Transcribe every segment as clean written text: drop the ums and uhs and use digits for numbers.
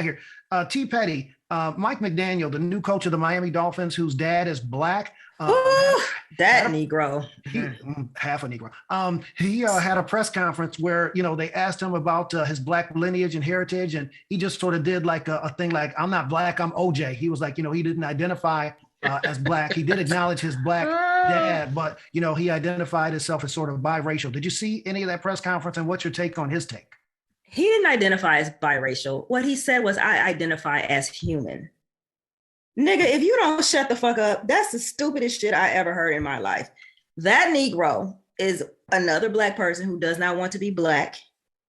here. T. Petty, Mike McDaniel, the new coach of the Miami Dolphins, whose dad is black. That Negro. Half a Negro. He had a press conference where, they asked him about his black lineage and heritage. And he just sort of did like a thing like, I'm not black, I'm OJ. He was like, he didn't identify as black. He did acknowledge his black dad, but, he identified himself as sort of biracial. Did you see any of that press conference? And what's your take on his take? He didn't identify as biracial. What he said was, I identify as human. Nigga, if you don't shut the fuck up, that's the stupidest shit I ever heard in my life. That Negro is another black person who does not want to be black.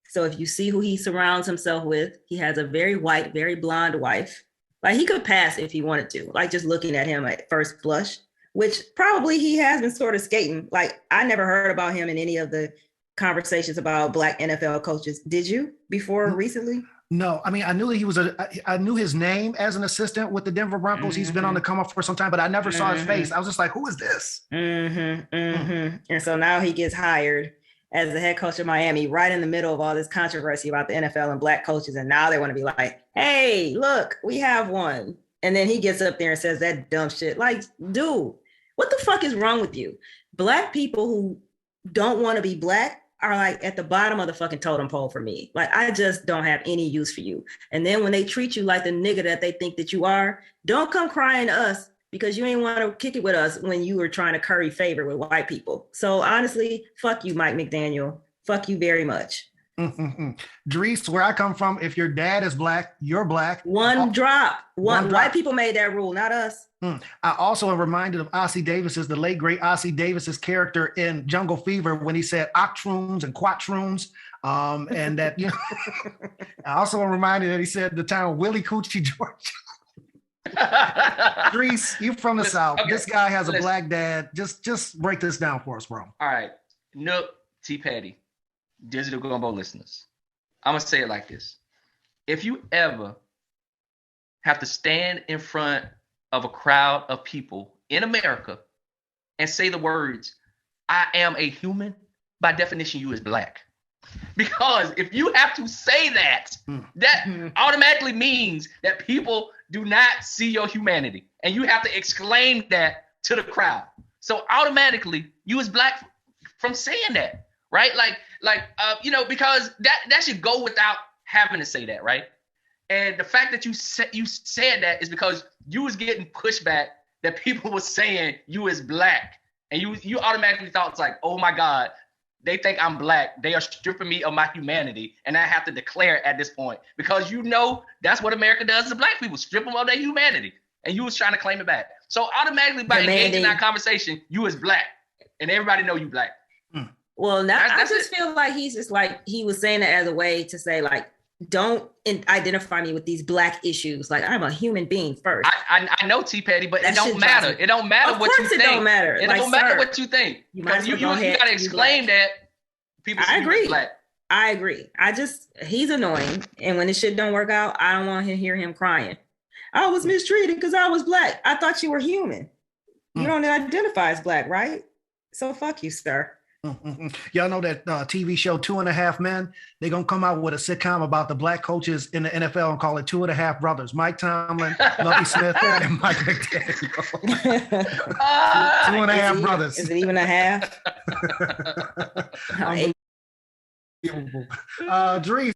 So if you see who he surrounds himself with, he has a very white, very blonde wife. Like, he could pass if he wanted to, like just looking at him at first blush, which probably he has been sort of skating. Like, I never heard about him in any of the conversations about black NFL coaches. Did you before recently? No, I mean, I knew I knew his name as an assistant with the Denver Broncos. He's been on the come up for some time, but I never saw his face. I was just like, who is this? And so now he gets hired as the head coach of Miami right in the middle of all this controversy about the NFL and black coaches. And now they want to be like, hey, look, we have one. And then he gets up there and says that dumb shit. Like, dude, what the fuck is wrong with you? Black people who don't want to be black are like at the bottom of the fucking totem pole for me. Like, I just don't have any use for you. And then when they treat you like the nigga that they think that you are, don't come crying to us because you ain't want to kick it with us when you were trying to curry favor with white people. So honestly, fuck you, Mike McDaniel. Fuck you very much. Dries, where I come from, if your dad is black, you're black. One drop. White people made that rule, not us. I also am reminded of Ossie Davis's, the late great Ossie Davis's character in Jungle Fever when he said octroons and quatroons. And that, I also am reminded that he said the town Willie Coochie, Georgia. Dries, you from the South. Okay. This guy has a black dad. Just break this down for us, bro. All right. Nook, T. Petty, Digital Gumbo listeners. I'm going to say it like this. If you ever have to stand in front of a crowd of people in America and say the words, I am a human, by definition, you is black. Because if you have to say that, that automatically means that people do not see your humanity. And you have to exclaim that to the crowd. So automatically, you is black from saying that, right? Because that should go without having to say that, right? And the fact that you said that is because you was getting pushback that people were saying you is black. And you automatically thought, it's like, oh my God, they think I'm black. They are stripping me of my humanity. And I have to declare at this point. Because that's what America does to black people, strip them of their humanity. And you was trying to claim it back. So automatically by engaging that conversation, you is black. And everybody know you black. Well, now I just feel like he's just like, he was saying it as a way to say like, don't identify me with these black issues. Like, I'm a human being first. I know, T. Petty, but it don't matter. It don't matter what you think. It don't matter. It don't matter what you think. Because you got to exclaim that people see you as black. I agree. He's annoying. And when this shit don't work out, I don't want to hear him crying. I was mistreated because I was black. I thought you were human. You don't identify as black, right? So fuck you, sir. Y'all know that TV show 2.5 Men? They're going to come out with a sitcom about the black coaches in the NFL and call it 2.5 Brothers. Mike Tomlin, Lovie Smith, and Mike McDaniel. 2.5 brothers. Is it even a half? Dries,